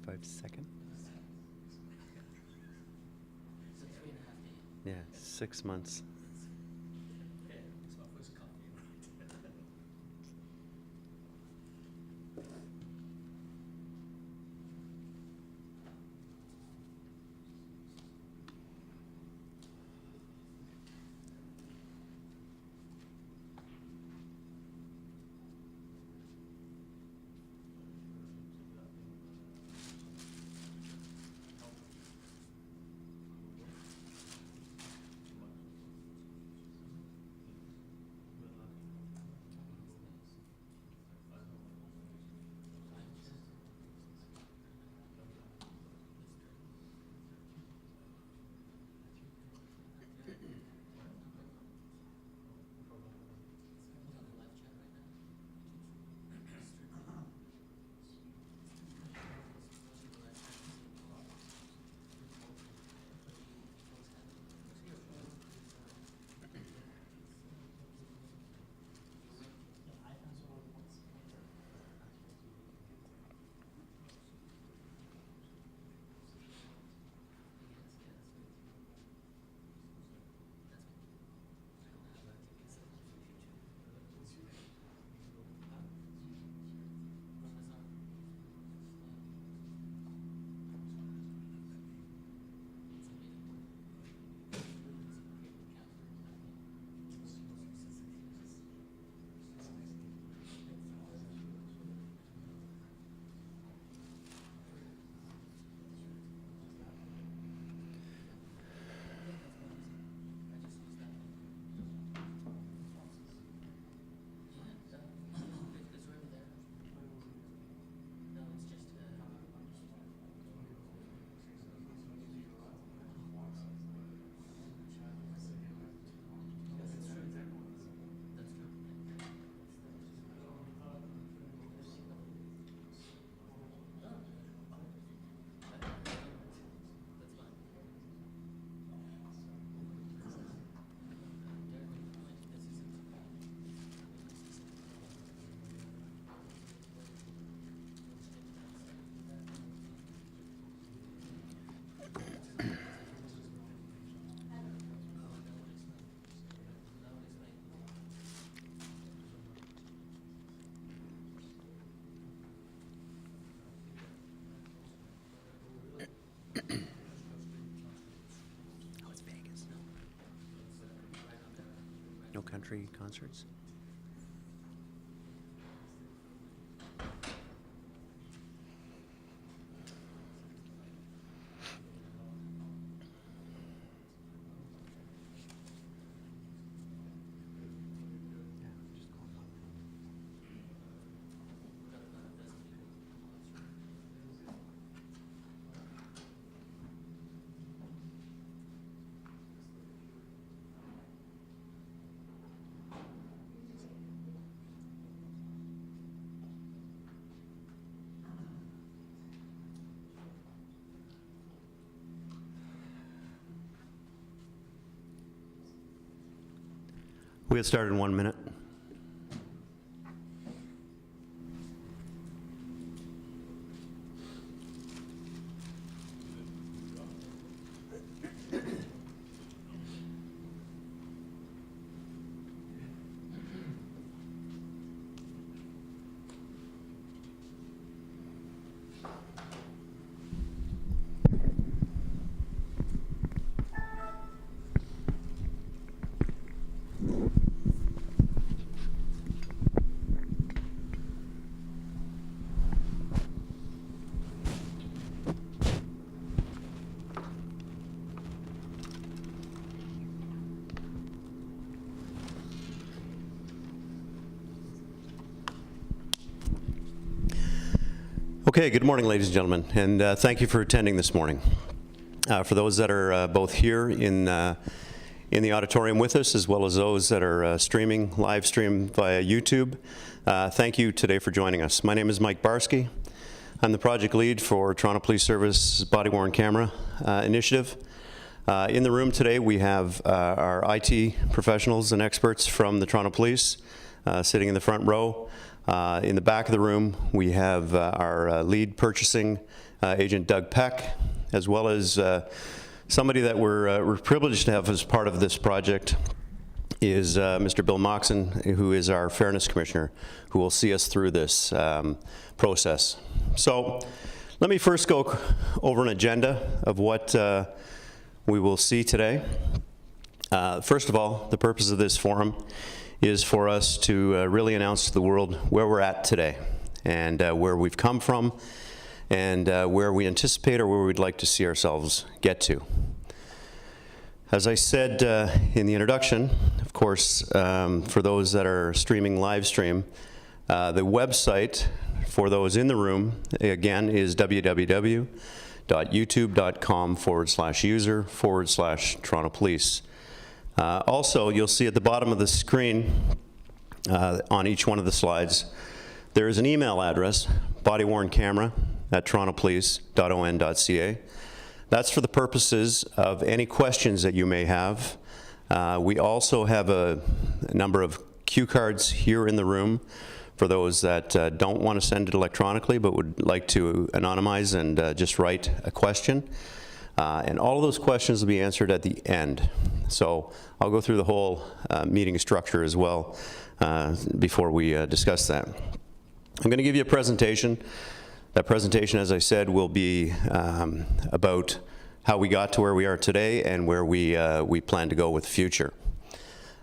45 seconds. Yeah, 6 months. Oh, it's Vegas. No country concerts? We'll get started in 1 minute. Okay, good morning, ladies and gentlemen, and thank you for attending this morning. For those that are both here in the auditorium with us, as well as those that are streaming, live stream via YouTube, thank you today for joining us. My name is Mike Barsky. I'm the project lead for Toronto Police Service Body-Worn Camera Initiative. In the room today, we have our IT professionals and experts from the Toronto Police sitting in the front row. In the back of the room, we have our lead purchasing Agent Doug Peck, as well as somebody that we're privileged to have as part of this project is Mr. Bill Mocsan, who is our Fairness Commissioner, who will see us through this process. So let me first go over an agenda of what we will see today. First of all, the purpose of this forum is for us to really announce to the world where we're at today and where we've come from and where we anticipate or where we'd like to see ourselves get to. As I said in the introduction, of course, for those that are streaming live stream, the website for those in the room, again, is www.youtube.com/user/Toronto Police. Also, you'll see at the bottom of the screen on each one of the slides, there is an email address, bodyworncamera@torontopolice.on.ca. That's for the purposes of any questions that you may have. We also have a number of cue cards here in the room for those that don't want to send it electronically but would like to anonymize and just write a question. And all of those questions will be answered at the end. So I'll go through the whole meeting structure as well before we discuss that. I'm going to give you a presentation. That presentation, as I said, will be about how we got to where we are today and where we plan to go with the future.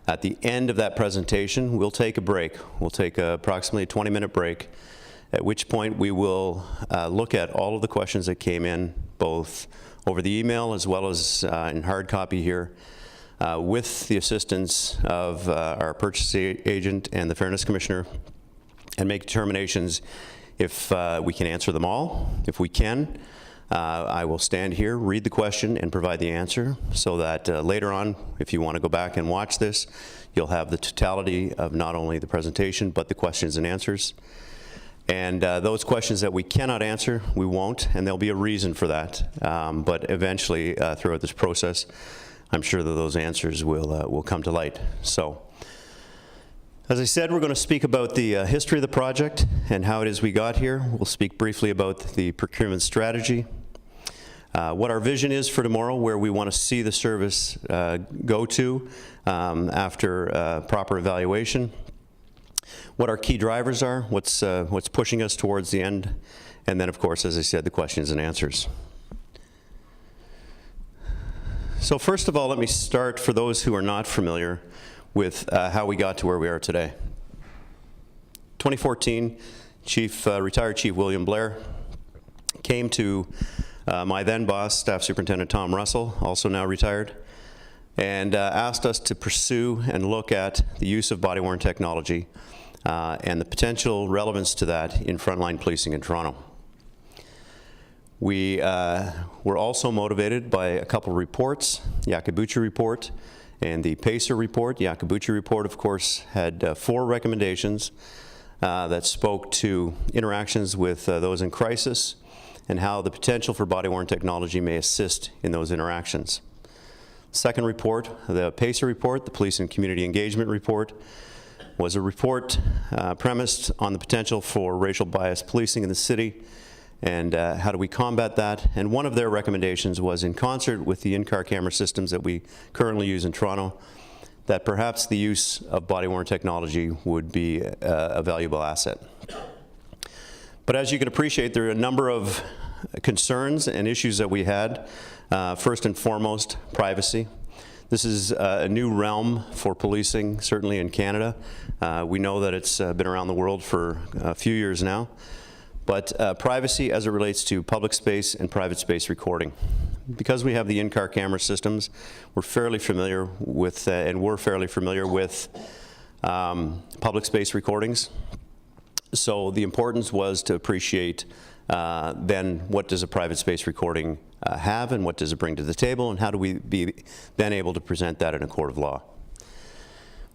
At the end of that presentation, we'll take a break. We'll take approximately a 20-minute break, at which point we will look at all of the questions that came in, both over the email as well as in hard copy here, with the assistance of our purchase agent and the Fairness Commissioner, and make determinations if we can answer them all. If we can, I will stand here, read the question, and provide the answer so that later on, if you want to go back and watch this, you'll have the totality of not only the presentation, but the questions and answers. And those questions that we cannot answer, we won't, and there'll be a reason for that. But eventually, throughout this process, I'm sure that those answers will come to light. So, as I said, we're going to speak about the history of the project and how it is we got here. We'll speak briefly about the procurement strategy, what our vision is for tomorrow, where we want to see the service go to after proper evaluation, what our key drivers are, what's pushing us towards the end, and then, of course, as I said, the questions and answers. So first of all, let me start, for those who are not familiar, with how we got to where we are today. 2014, retired Chief William Blair came to my then boss, Staff Superintendent Tom Russell, also now retired, and asked us to pursue and look at the use of body-worn technology and the potential relevance to that in frontline policing in Toronto. We were also motivated by a couple of reports, the Yakabuchi report and the PACER report. The Yakabuchi report, of course, had 4 recommendations that spoke to interactions with those in crisis and how the potential for body-worn technology may assist in those interactions. Second report, the PACER report, the Police and Community Engagement report, was a report premised on the potential for racial bias policing in the city and how do we combat that. And one of their recommendations was, in concert with the in-car camera systems that we currently use in Toronto, that perhaps the use of body-worn technology would be a valuable asset. But as you can appreciate, there are a number of concerns and issues that we had. First and foremost, privacy. This is a new realm for policing, certainly in Canada. We know that it's been around the world for a few years now. But privacy as it relates to public space and private space recording. Because we have the in-car camera systems, we're fairly familiar with, public space recordings. So the importance was to appreciate then what does a private space recording have and what does it bring to the table, and how do we be then able to present that in a court of law.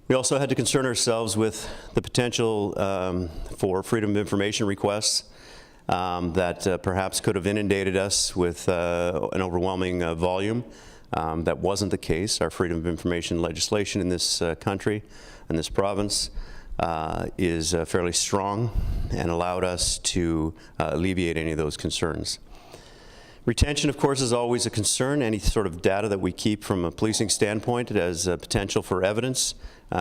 We also had to concern ourselves with the potential for freedom of information requests that perhaps could have inundated us with an overwhelming volume. That wasn't the case. Our freedom of information legislation in this country, in this province, is fairly strong and allowed us to alleviate any of those concerns. Retention, of course, is always a concern. Any sort of data that we keep from a policing standpoint, it has potential for evidence.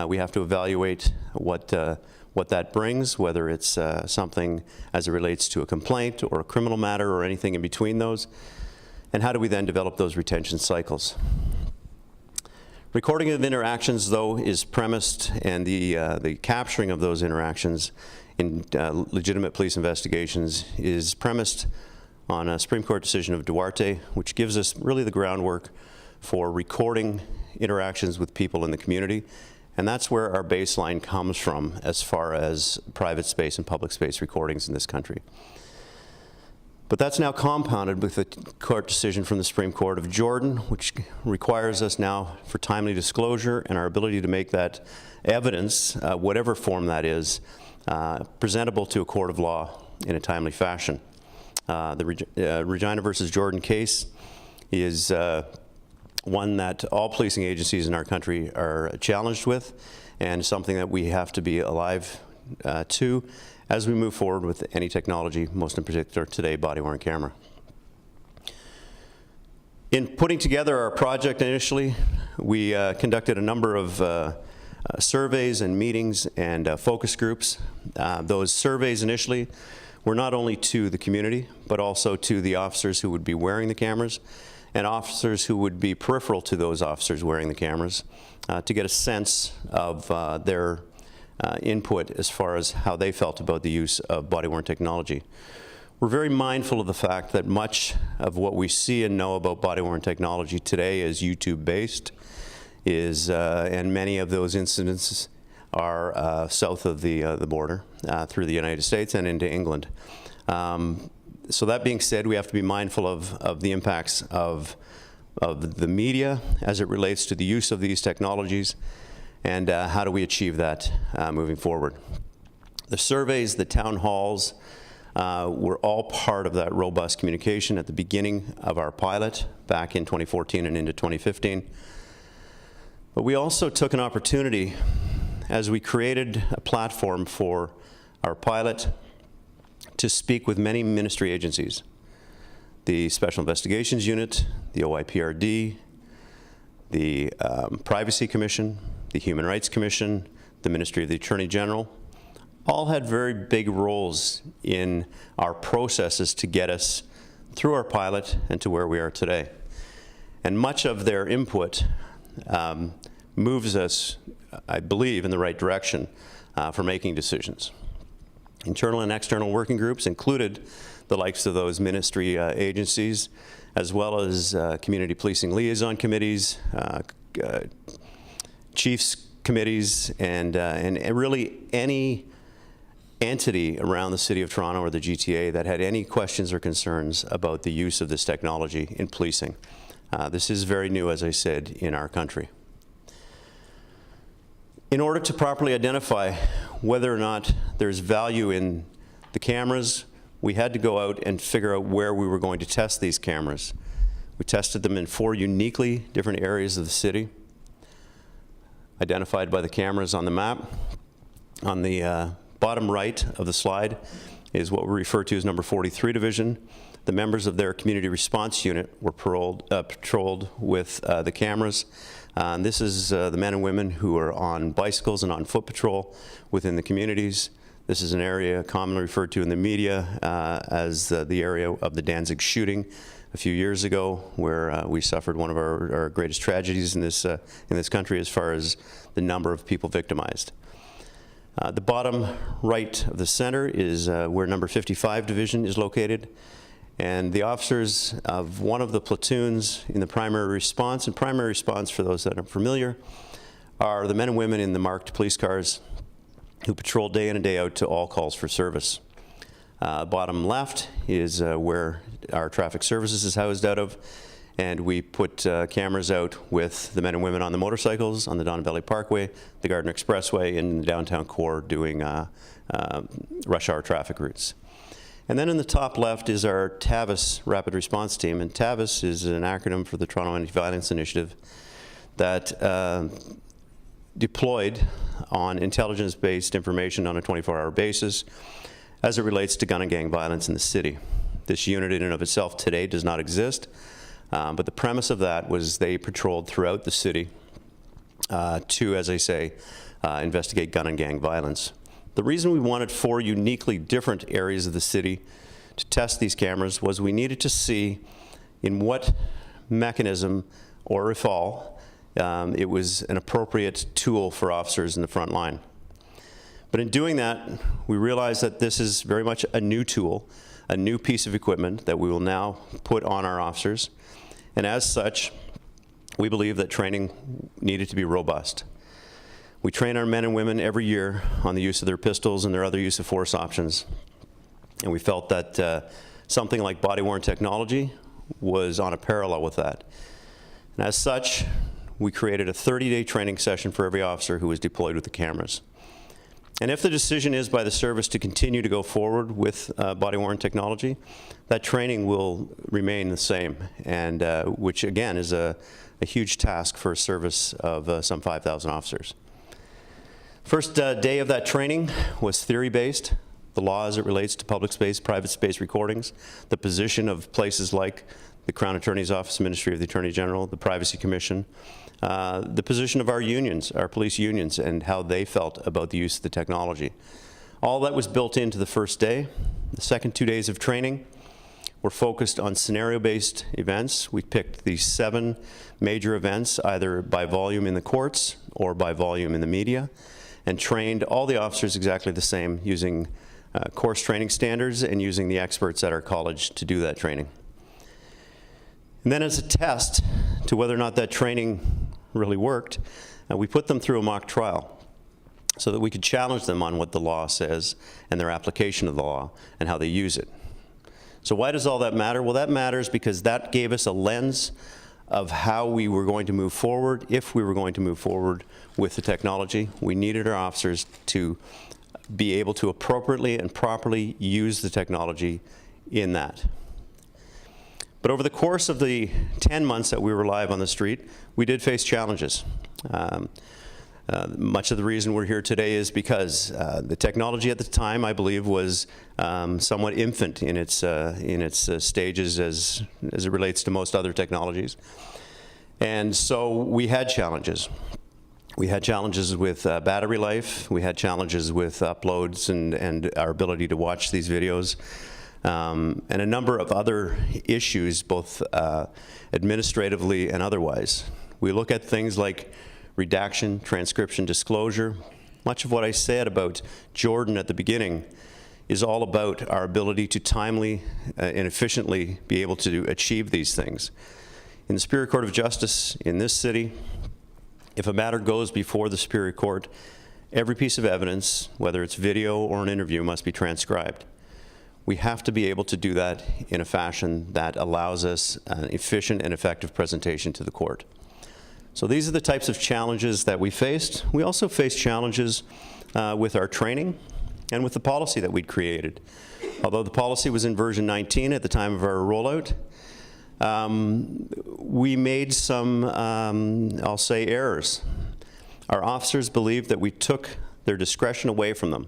We have to evaluate what that brings, whether it's something as it relates to a complaint or a criminal matter or anything in between those. And how do we then develop those retention cycles? Recording of interactions, though, is premised, and the capturing of those interactions in legitimate police investigations is premised on a Supreme Court decision of Duarte, which gives us really the groundwork for recording interactions with people in the community. And that's where our baseline comes from as far as private space and public space recordings in this country. But that's now compounded with a court decision from the Supreme Court of Jordan, which requires us now for timely disclosure and our ability to make that evidence, whatever form that is, presentable to a court of law in a timely fashion. The Regina versus Jordan case is one that all policing agencies in our country are challenged with, and something that we have to be alive to as we move forward with any technology, most in particular today, body-worn camera. In putting together our project initially, we conducted a number of surveys and meetings and focus groups. Those surveys initially were not only to the community, but also to the officers who would be wearing the cameras and officers who would be peripheral to those officers wearing the cameras to get a sense of their input as far as how they felt about the use of body-worn technology. We're very mindful of the fact that much of what we see and know about body-worn technology today is YouTube-based, and many of those incidents are south of the border through the United States and into England. So that being said, we have to be mindful of the impacts of the media as it relates to the use of these technologies, and how do we achieve that moving forward. The surveys, the town halls, were all part of that robust communication at the beginning of our pilot back in 2014 and into 2015. But we also took an opportunity as we created a platform for our pilot to speak with many ministry agencies, the Special Investigations Unit, the OIPRD, the Privacy Commission, the Human Rights Commission, the Ministry of the Attorney General, all had very big roles in our processes to get us through our pilot and to where we are today. And much of their input moves us, I believe, in the right direction for making decisions. Internal and external working groups included the likes of those ministry agencies, as well as community policing liaison committees, chiefs committees, and really any entity around the City of Toronto or the GTA that had any questions or concerns about the use of this technology in policing. This is very new, as I said, in our country. In order to properly identify whether or not there's value in the cameras, we had to go out and figure out where we were going to test these cameras. We tested them in 4 uniquely different areas of the city, identified by the cameras on the map. On the bottom right of the slide is what we refer to as number 43 Division. The members of their community response unit were patrolled with the cameras. This is the men and women who are on bicycles and on foot patrol within the communities. This is an area commonly referred to in the media as the area of the Danzig shooting a few years ago, where we suffered one of our greatest tragedies in this country as far as the number of people victimized. The bottom right of the center is where number 55 Division is located. And the officers of one of the platoons in the primary response, and primary response, for those that are familiar, are the men and women in the marked police cars who patrol day in and day out to all calls for service. Bottom left is where our traffic services is housed out of, and we put cameras out with the men and women on the motorcycles on the Don Valley Parkway, the Gardner Expressway, and the downtown core doing rush hour traffic routes. And then in the top left is our TAVIS Rapid Response Team, and TAVIS is an acronym for the Toronto Anti-Violence Initiative that deployed on intelligence-based information on a 24-hour basis as it relates to gun and gang violence in the city. This unit in and of itself today does not exist, but the premise of that was they patrolled throughout the city to, as I say, investigate gun and gang violence. The reason we wanted 4 uniquely different areas of the city to test these cameras was we needed to see in what mechanism, or if all, it was an appropriate tool for officers in the front line. But in doing that, we realized that this is very much a new tool, a new piece of equipment that we will now put on our officers. And as such, we believe that training needed to be robust. We train our men and women every year on the use of their pistols and their other use of force options. And we felt that something like body-worn technology was on a parallel with that. And as such, we created a 30-day training session for every officer who was deployed with the cameras. And if the decision is by the service to continue to go forward with body-worn technology, that training will remain the same, and which again is a huge task for a service of some 5,000 officers. First day of that training was theory-based, the law as it relates to public space, private space recordings, the position of places like the Crown Attorney's Office, Ministry of the Attorney General, the Privacy Commission, the position of our unions, our police unions, and how they felt about the use of the technology. All that was built into the first day. The second 2 days of training were focused on scenario-based events. We picked the 7 major events, either by volume in the courts or by volume in the media, and trained all the officers exactly the same, using course training standards and using the experts at our college to do that training. And then as a test to whether or not that training really worked, we put them through a mock trial so that we could challenge them on what the law says and their application of the law and how they use it. So why does all that matter? Well, that matters because that gave us a lens of how we were going to move forward. If we were going to move forward with the technology, we needed our officers to be able to appropriately and properly use the technology in that. But over the course of the 10 months that we were live on the street, we did face challenges. Much of the reason we're here today is because the technology at the time, I believe, was somewhat infant in its stages as it relates to most other technologies. And so we had challenges. We had challenges with battery life. We had challenges with uploads and our ability to watch these videos. And a number of other issues, both administratively and otherwise. We look at things like redaction, transcription, disclosure. Much of what I said about Jordan at the beginning is all about our ability to timely and efficiently be able to achieve these things. In the Superior Court of Justice in this city, if a matter goes before the Superior Court, every piece of evidence, whether it's video or an interview, must be transcribed. We have to be able to do that in a fashion that allows us an efficient and effective presentation to the court. So these are the types of challenges that we faced. We also faced challenges with our training and with the policy that we'd created. Although the policy was in version 19 at the time of our rollout, we made some, I'll say, errors. Our officers believed that we took their discretion away from them.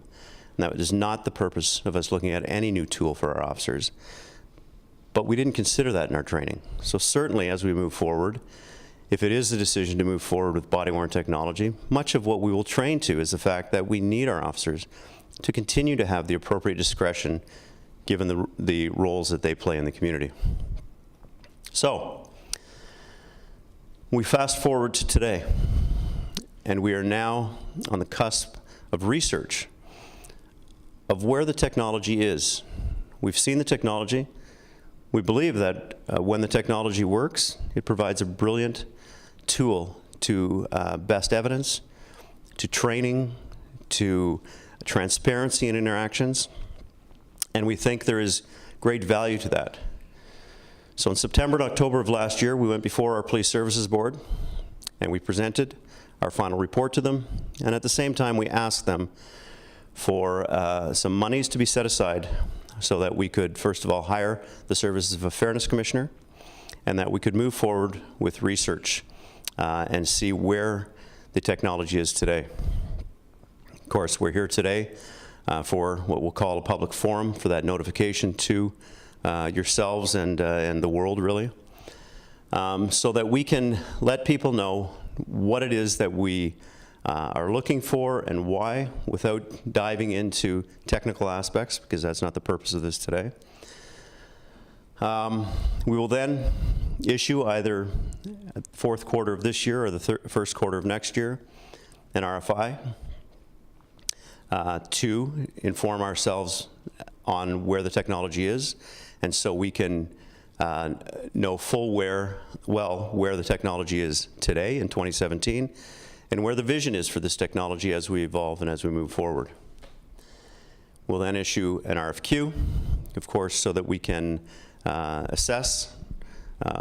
And that is not the purpose of us looking at any new tool for our officers. But we didn't consider that in our training. So certainly as we move forward, if it is the decision to move forward with body-worn technology, much of what we will train to is the fact that we need our officers to continue to have the appropriate discretion given the roles that they play in the community. So, we fast forward to today, and we are now on the cusp of research of where the technology is. We've seen the technology. We believe that when the technology works, it provides a brilliant tool to best evidence, to training, to transparency in interactions, and we think there is great value to that. So in September and October of last year, we went before our Police Services Board, and we presented our final report to them, and at the same time we asked them for some monies to be set aside so that we could, first of all, hire the services of a Fairness Commissioner, and that we could move forward with research and see where the technology is today. Of course, we're here today for what we'll call a public forum for that notification to yourselves and the world, really, so that we can let people know what it is that we are looking for and why, without diving into technical aspects, because that's not the purpose of this today. We will then issue either fourth quarter of this year or the first quarter of next year an RFI to inform ourselves on where the technology is, and so we can know full where the technology is today in 2017 and where the vision is for this technology as we evolve and as we move forward. We'll then issue an RFQ, of course, so that we can assess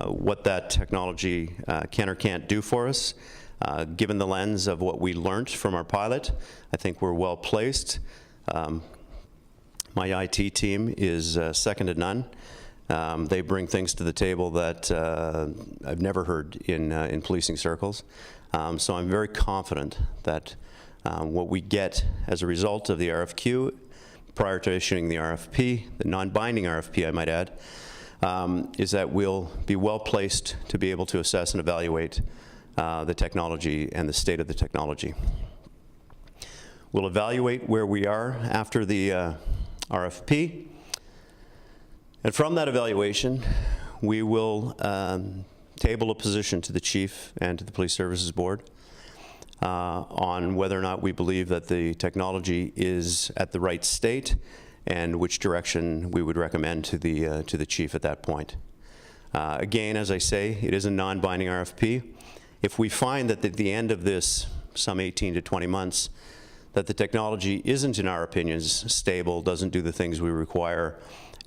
what that technology can or can't do for us. Given the lens of what we learned from our pilot, I think we're well placed. My IT team is second to none. They bring things to the table that I've never heard in policing circles. So I'm very confident that what we get as a result of the RFQ, prior to issuing the RFP, the non-binding RFP I might add, is that we'll be well placed to be able to assess and evaluate the technology and the state of the technology. We'll evaluate where we are after the RFP, and from that evaluation, we will table a position to the Chief and to the Police Services Board on whether or not we believe that the technology is at the right state and which direction we would recommend to the Chief at that point. Again, as I say, it is a non-binding RFP. If we find that at the end of this, some 18 to 20 months, that the technology isn't, in our opinions, stable, doesn't do the things we require,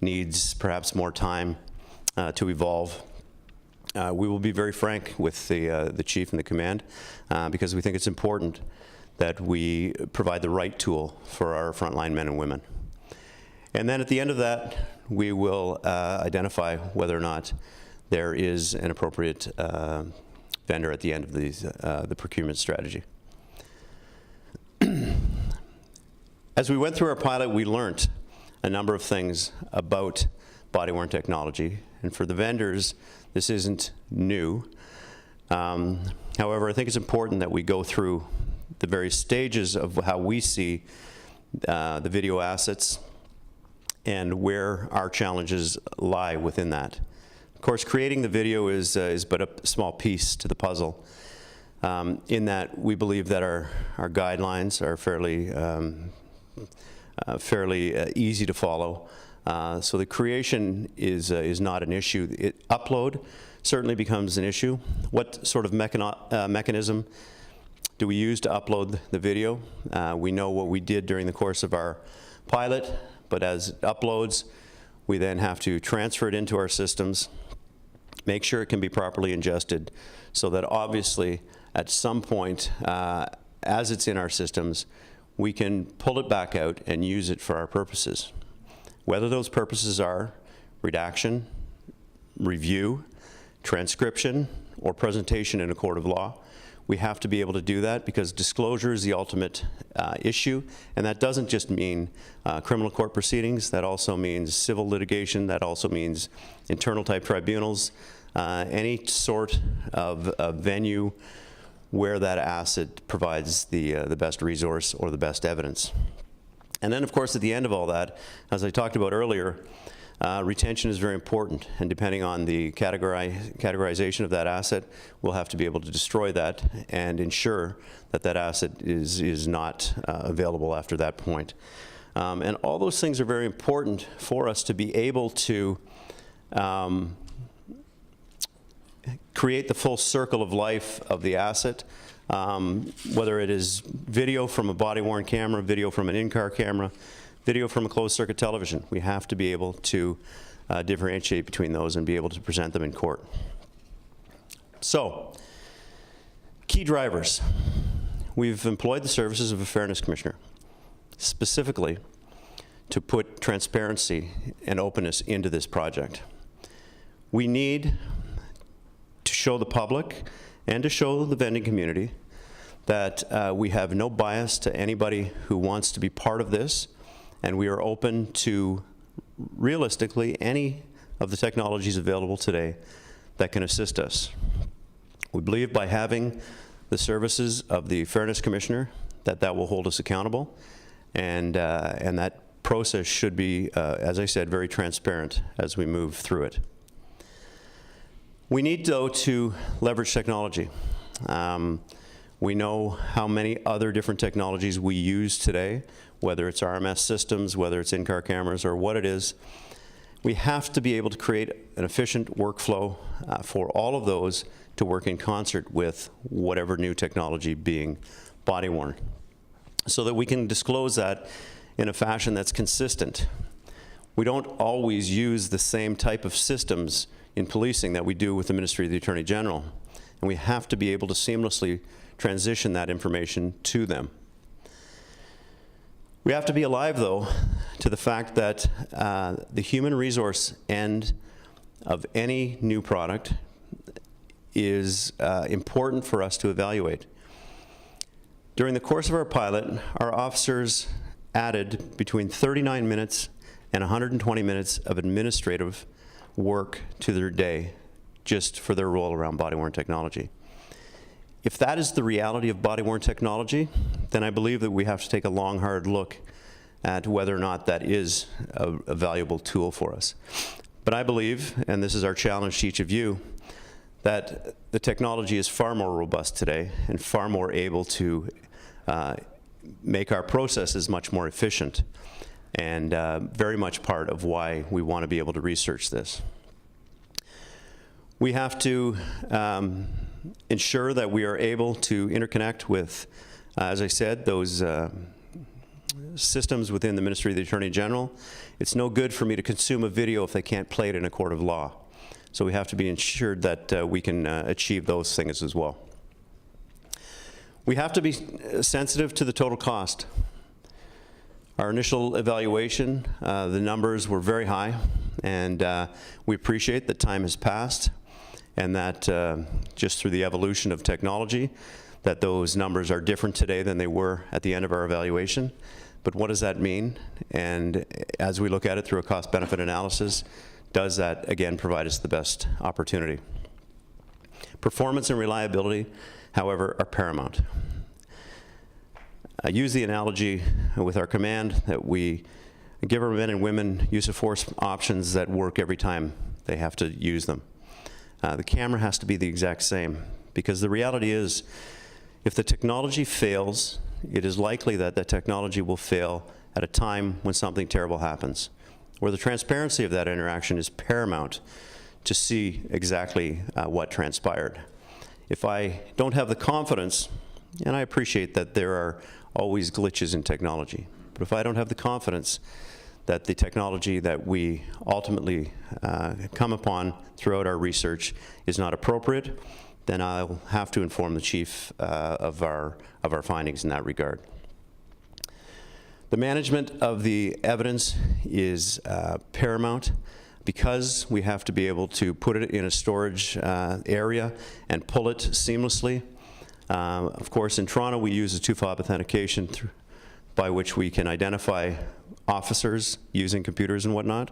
needs perhaps more time to evolve, we will be very frank with the Chief and the Command, because we think it's important that we provide the right tool for our frontline men and women. And then at the end of that, we will identify whether or not there is an appropriate vendor at the end of the procurement strategy. As we went through our pilot, we learned a number of things about body-worn technology, and for the vendors, this isn't new. However, I think it's important that we go through the various stages of how we see the video assets and where our challenges lie within that. Of course, creating the video is but a small piece to the puzzle, in that we believe that our guidelines are fairly easy to follow. So the creation is not an issue. Upload certainly becomes an issue. What sort of mechanism do we use to upload the video? We know what we did during the course of our pilot, but as it uploads, we then have to transfer it into our systems, make sure it can be properly ingested, so that obviously at some point, as it's in our systems, we can pull it back out and use it for our purposes. Whether those purposes are redaction, review, transcription, or presentation in a court of law, we have to be able to do that, because disclosure is the ultimate issue, and that doesn't just mean criminal court proceedings. That also means civil litigation. That also means internal type tribunals, any sort of venue where that asset provides the best resource or the best evidence. And then, of course, at the end of all that, as I talked about earlier, retention is very important, and depending on the categorization of that asset, we'll have to be able to destroy that and ensure that that asset is not available after that point. And all those things are very important for us to be able to create the full circle of life of the asset, whether it is video from a body-worn camera, video from an in-car camera, video from a closed-circuit television. We have to be able to differentiate between those and be able to present them in court. So, key drivers. We've employed the services of a Fairness Commissioner, specifically to put transparency and openness into this project. We need to show the public and to show the vending community that we have no bias to anybody who wants to be part of this, and we are open to realistically any of the technologies available today that can assist us. We believe by having the services of the Fairness Commissioner that will hold us accountable, and that process should be, as I said, very transparent as we move through it. We need, though, to leverage technology. We know how many other different technologies we use today, whether it's RMS systems, whether it's in-car cameras, or what it is. We have to be able to create an efficient workflow for all of those to work in concert with whatever new technology being body-worn, so that we can disclose that in a fashion that's consistent. We don't always use the same type of systems in policing that we do with the Ministry of the Attorney General, and we have to be able to seamlessly transition that information to them. We have to be alive, though, to the fact that the human resource end of any new product is important for us to evaluate. During the course of our pilot, our officers added between 39 minutes and 120 minutes of administrative work to their day just for their role around body-worn technology. If that is the reality of body-worn technology, then I believe that we have to take a long, hard look at whether or not that is a valuable tool for us. But I believe, and this is our challenge to each of you, that the technology is far more robust today and far more able to make our processes much more efficient, and very much part of why we want to be able to research this. We have to ensure that we are able to interconnect with, as I said, those systems within the Ministry of the Attorney General. It's no good for me to consume a video if they can't play it in a court of law. So we have to be ensured that we can achieve those things as well. We have to be sensitive to the total cost. Our initial evaluation, the numbers were very high, and we appreciate that time has passed, and that just through the evolution of technology, that those numbers are different today than they were at the end of our evaluation. But what does that mean? And as we look at it through a cost-benefit analysis, does that, again, provide us the best opportunity? Performance and reliability, however, are paramount. I use the analogy with our command that we give our men and women use of force options that work every time they have to use them. The camera has to be the exact same, because the reality is, if the technology fails, it is likely that the technology will fail at a time when something terrible happens, where the transparency of that interaction is paramount to see exactly what transpired. If I don't have the confidence, and I appreciate that there are always glitches in technology, but if I don't have the confidence that the technology that we ultimately come upon throughout our research is not appropriate, then I'll have to inform the chief of our findings in that regard. The management of the evidence is paramount, because we have to be able to put it in a storage area and pull it seamlessly. Of course, in Toronto, we use a two-fob authentication by which we can identify officers using computers and whatnot.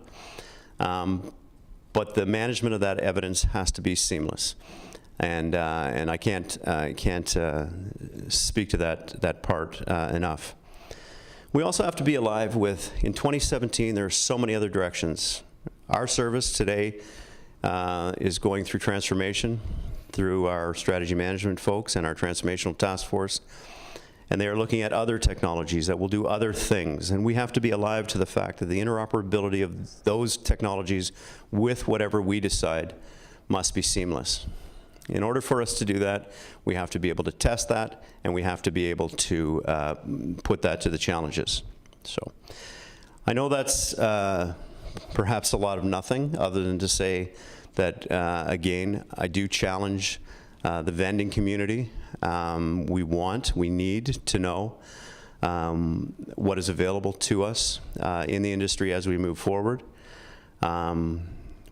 But the management of that evidence has to be seamless. And I can't speak to that part enough. We also have to be alive with, in 2017, there are so many other directions. Our service today is going through transformation through our strategy management folks and our transformational task force, and they are looking at other technologies that will do other things, and we have to be alive to the fact that the interoperability of those technologies with whatever we decide must be seamless. In order for us to do that, we have to be able to test that, and we have to be able to put that to the challenges. So I know that's perhaps a lot of nothing, other than to say that, again, I do challenge the vending community. We need to know what is available to us in the industry as we move forward.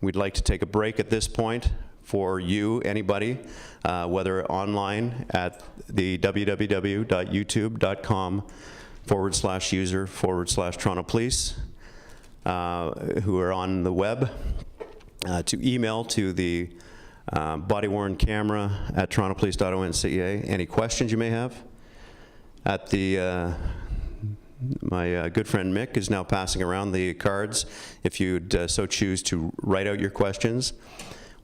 We'd like to take a break at this point for you, anybody, whether online at the www.youtube.com/user/Toronto Police, who are on the web to email to the body-worn camera at torontopolice.onca any questions you may have. At the my good friend Mick is now passing around the cards if you'd so choose to write out your questions.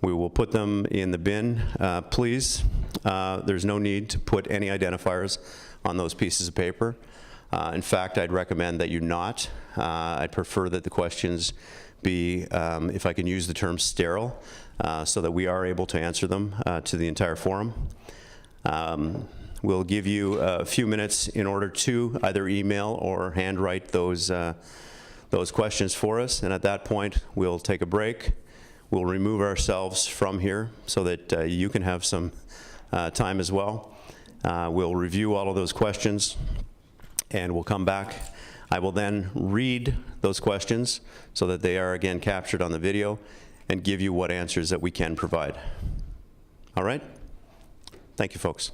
We will put them in the bin. Please, there's no need to put any identifiers on those pieces of paper. In fact, I'd recommend that you not. I'd prefer that the questions be, if I can use the term, sterile, so that we are able to answer them to the entire forum. We'll give you a few minutes in order to either email or handwrite those questions for us, and at that point, we'll take a break. We'll remove ourselves from here so that you can have some time as well. We'll review all of those questions, and we'll come back. I will then read those questions so that they are again captured on the video and give you what answers that we can provide. All right? Thank you, folks.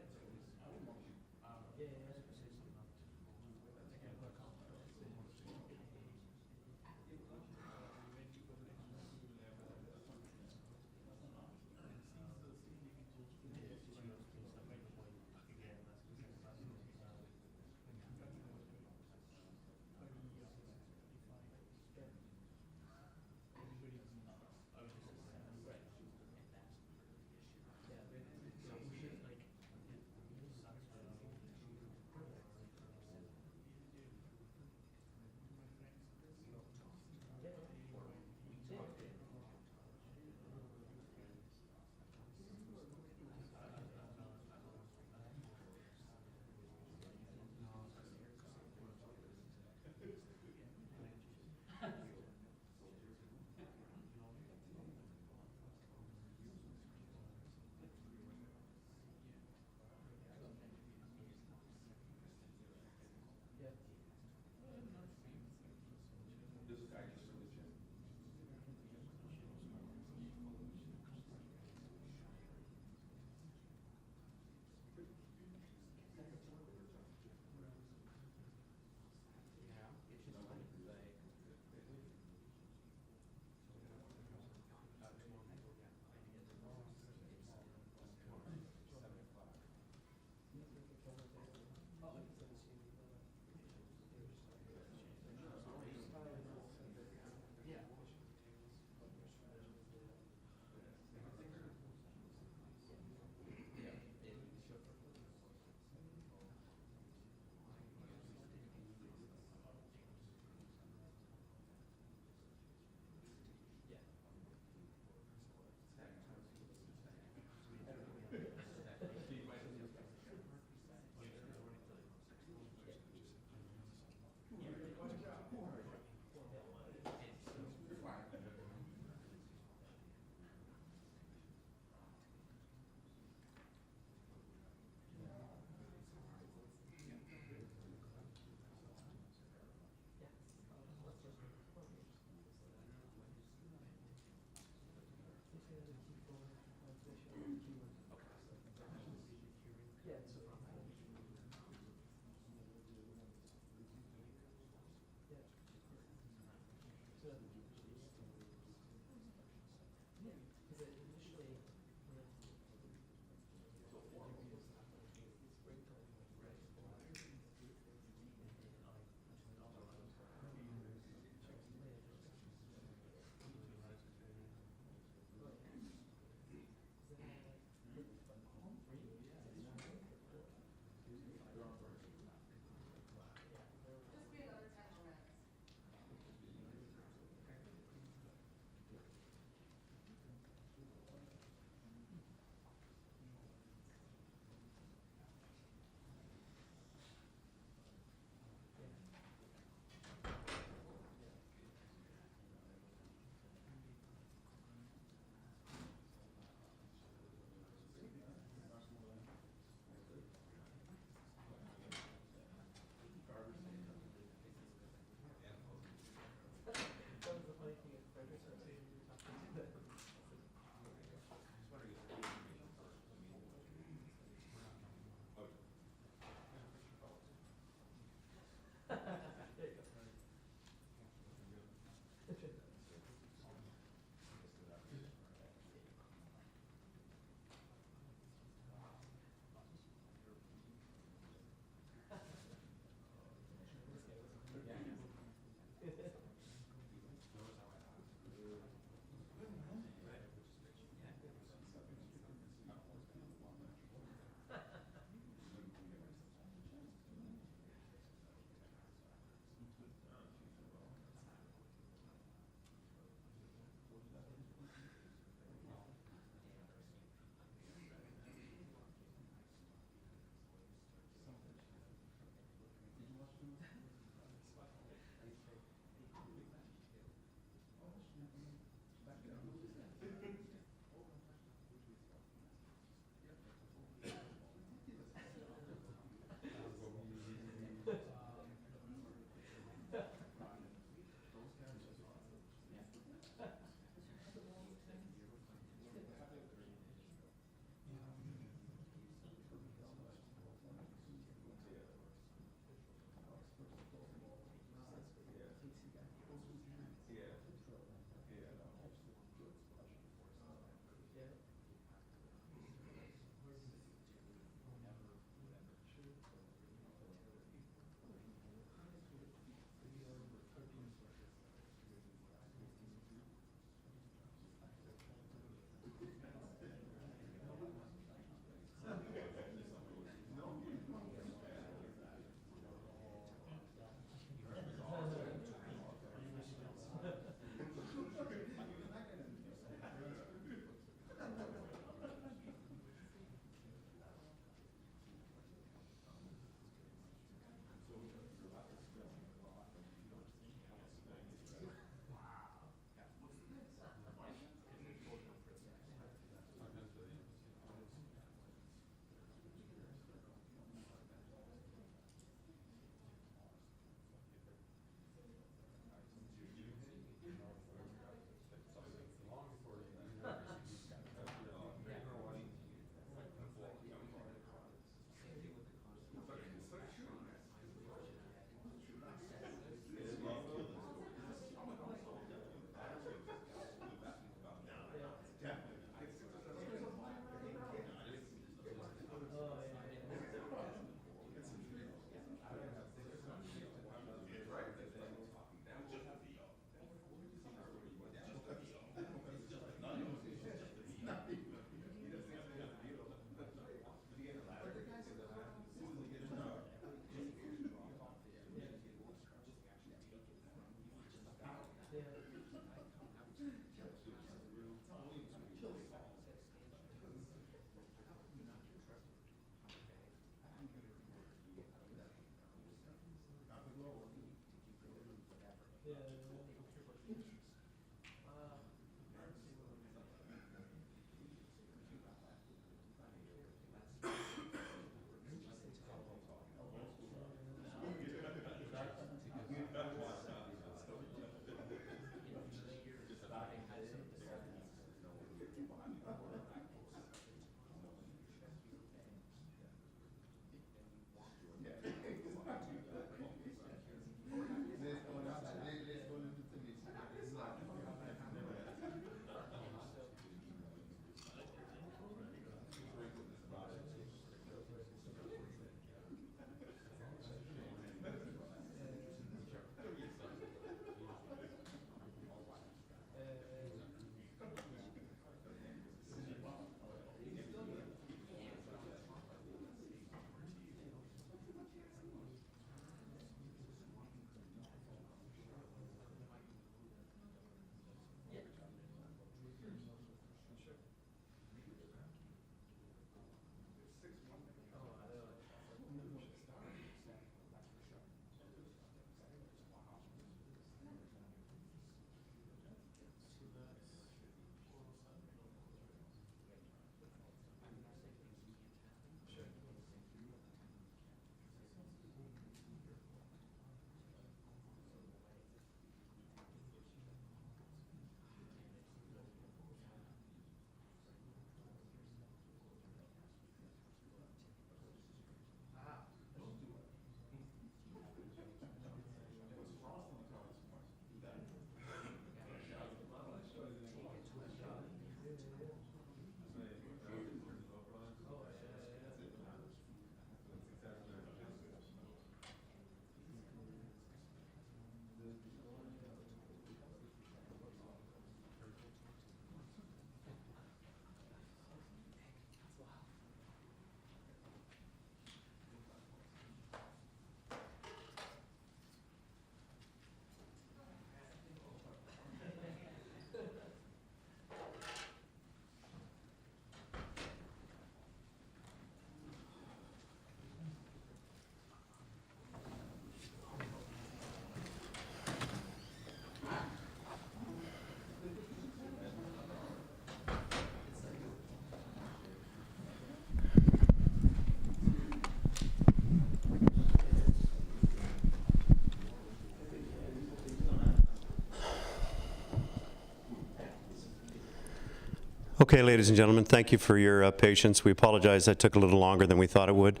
Okay, ladies and gentlemen, thank you for your patience. We apologize that took a little longer than we thought it would.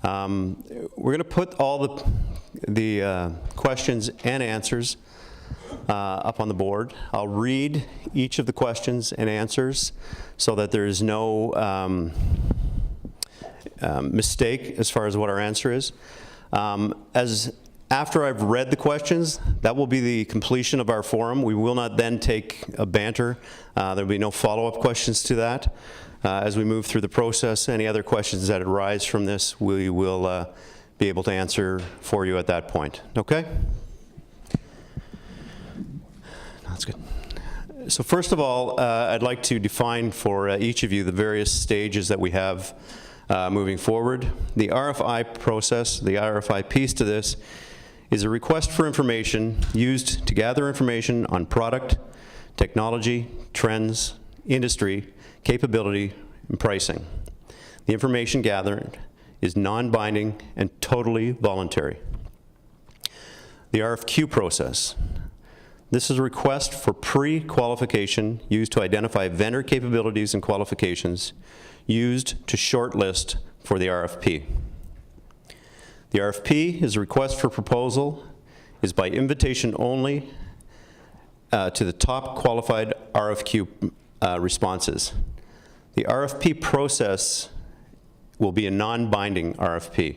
We're going to put all the questions and answers up on the board. I'll read each of the questions and answers so that there is no mistake as far as what our answer is. After I've read the questions, that will be the completion of our forum. We will not then take a banter. There will be no follow-up questions to that. As we move through the process, any other questions that arise from this, we will be able to answer for you at that point. Okay? That's good. So first of all, I'd like to define for each of you the various stages that we have moving forward. The RFI process, the RFI piece to this, is a request for information used to gather information on product, technology, trends, industry, capability, and pricing. The information gathered is non-binding and totally voluntary. The RFQ process. This is a request for pre-qualification used to identify vendor capabilities and qualifications used to shortlist for the RFP. The RFP is a request for proposal, is by invitation only to the top qualified RFQ responses. The RFP process will be a non-binding RFP.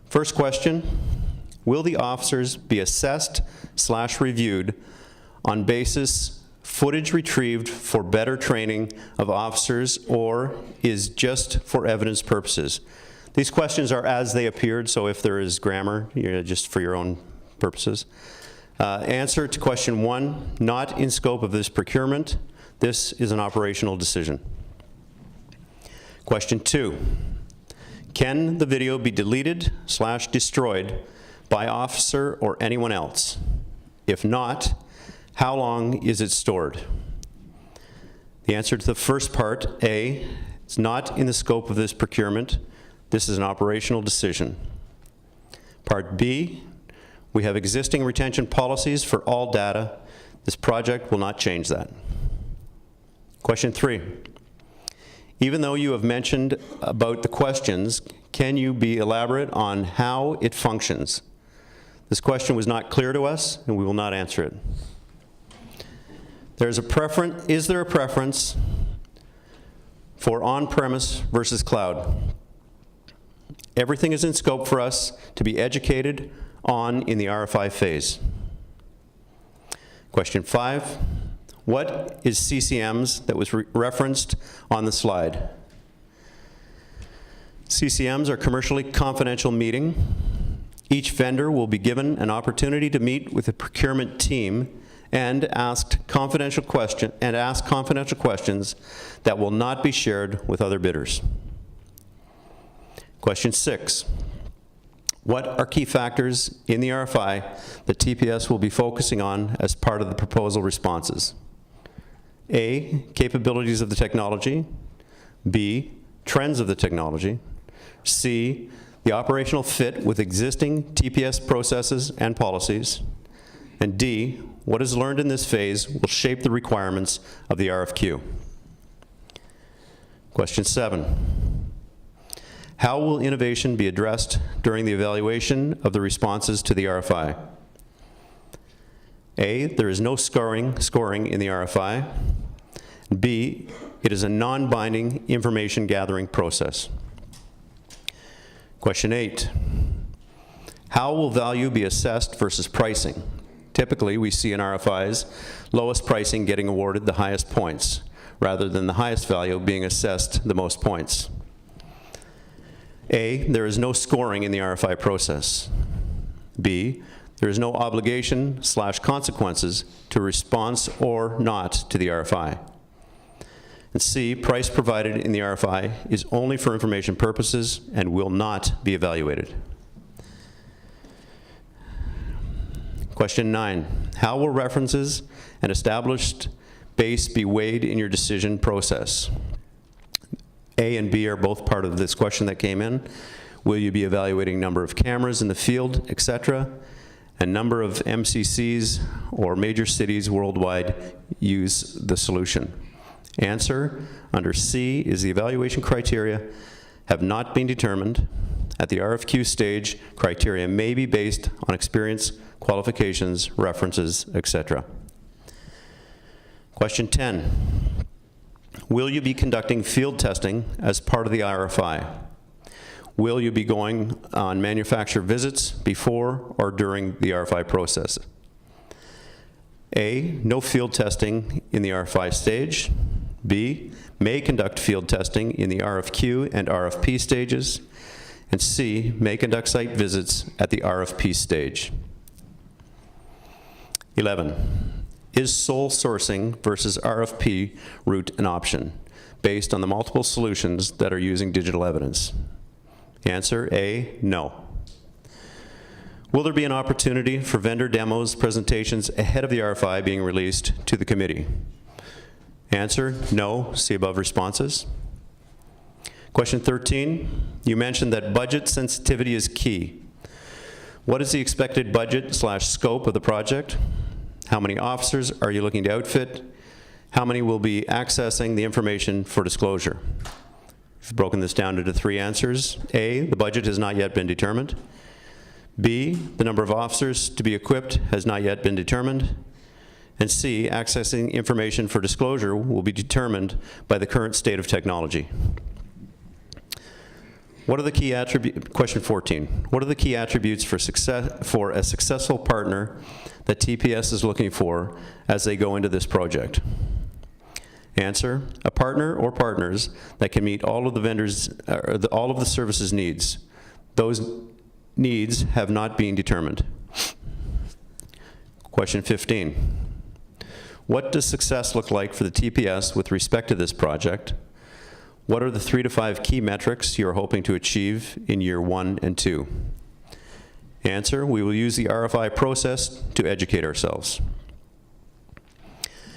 First question, will the officers be assessed/reviewed on basis footage retrieved for better training of officers or is just for evidence purposes? These questions are as they appeared, so if there is grammar, just for your own purposes. Answer to question 1, not in scope of this procurement. This is an operational decision. Question 2, can the video be deleted/destroyed by officer or anyone else? If not, how long is it stored? The answer to the first part, A, it's not in the scope of this procurement. This is an operational decision. Part B, we have existing retention policies for all data. This project will not change that. Question 3, even though you have mentioned about the questions, can you be elaborate on how it functions? This question was not clear to us, and we will not answer it. Is there a preference for on-premise versus cloud? Everything is in scope for us to be educated on in the RFI phase. Question 5, what is CCMs that was referenced on the slide? CCMs are commercially confidential meeting. Each vendor will be given an opportunity to meet with the procurement team and ask confidential questions that will not be shared with other bidders. Question 6, what are key factors in the RFI that TPS will be focusing on as part of the proposal responses? A, capabilities of the technology. B, trends of the technology. C, the operational fit with existing TPS processes and policies. And D, what is learned in this phase will shape the requirements of the RFQ. Question 7. How will innovation be addressed during the evaluation of the responses to the RFI? A, there is no scoring in the RFI. B, it is a non-binding information gathering process. Question 8, how will value be assessed versus pricing? Typically, we see in RFIs, lowest pricing getting awarded the highest points, rather than the highest value being assessed the most points. A, there is no scoring in the RFI process. B, there is no obligation/consequences to response or not to the RFI. And C, price provided in the RFI is only for information purposes and will not be evaluated. Question 9, how will references and established base be weighed in your decision process? A and B are both part of this question that came in. Will you be evaluating number of cameras in the field, etc., and number of MCCs or major cities worldwide use the solution? Answer, under C, is the evaluation criteria have not been determined. At the RFQ stage, criteria may be based on experience, qualifications, references, etc. Question 10. Will you be conducting field testing as part of the RFI? Will you be going on manufacturer visits before or during the RFI process? A, no field testing in the RFI stage. B, may conduct field testing in the RFQ and RFP stages. And C, may conduct site visits at the RFP stage. 11, is sole sourcing versus RFP route an option based on the multiple solutions that are using digital evidence? Answer A, no. Will there be an opportunity for vendor demos, presentations ahead of the RFI being released to the committee? Answer, no. See above responses. Question 13, you mentioned that budget sensitivity is key. What is the expected budget / scope of the project? How many officers are you looking to outfit? How many will be accessing the information for disclosure? We've broken this down into 3 answers. A, the budget has not yet been determined. B, the number of officers to be equipped has not yet been determined. And C, accessing information for disclosure will be determined by the current state of technology. What are the key attributes, question 14, what are the key attributes for a successful partner that TPS is looking for as they go into this project? Answer, a partner or partners that can meet all of the vendors, all of the services needs. Those needs have not been determined. Question 15. What does success look like for the TPS with respect to this project? What are the 3 to 5 key metrics you are hoping to achieve in year 1 and 2? Answer, we will use the RFI process to educate ourselves.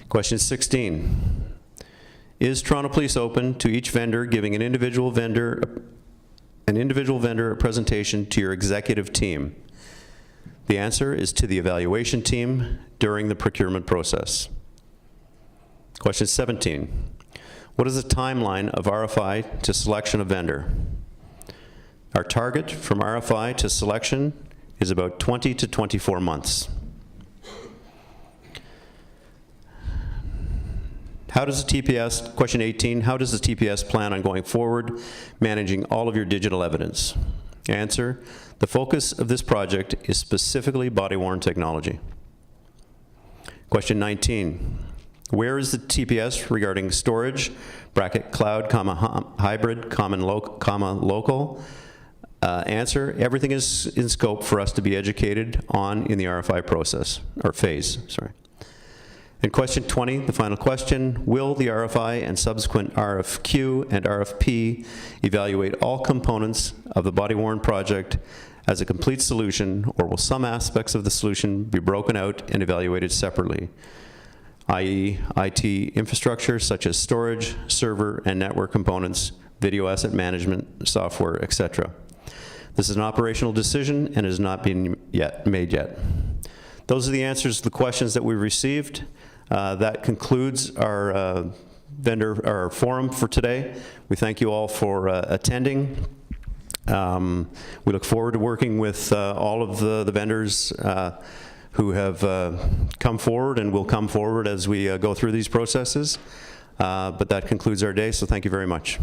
Question 16. Is Toronto Police open to each vendor giving an individual vendor a presentation to your executive team? The answer is to the evaluation team during the procurement process. Question 17. What is the timeline of RFI to selection of vendor? Our target from RFI to selection is about 20 to 24 months. How does the TPS, question 18, how does the TPS plan on going forward managing all of your digital evidence? Answer, the focus of this project is specifically body-worn technology. Question 19, where is the TPS regarding storage, bracket cloud, comma hybrid, comma local? Answer, everything is in scope for us to be educated on in the RFI process, or phase, sorry. And question 20, the final question, will the RFI and subsequent RFQ and RFP evaluate all components of the body-worn project as a complete solution, or will some aspects of the solution be broken out and evaluated separately, i.e. IT infrastructure such as storage, server, and network components, video asset management, software, etc. This is an operational decision and has not been made yet. Those are the answers to the questions that we received. That concludes our our forum for today. We thank you all for attending. We look forward to working with all of the vendors who have come forward and will come forward as we go through these processes. But that concludes our day, so thank you very much.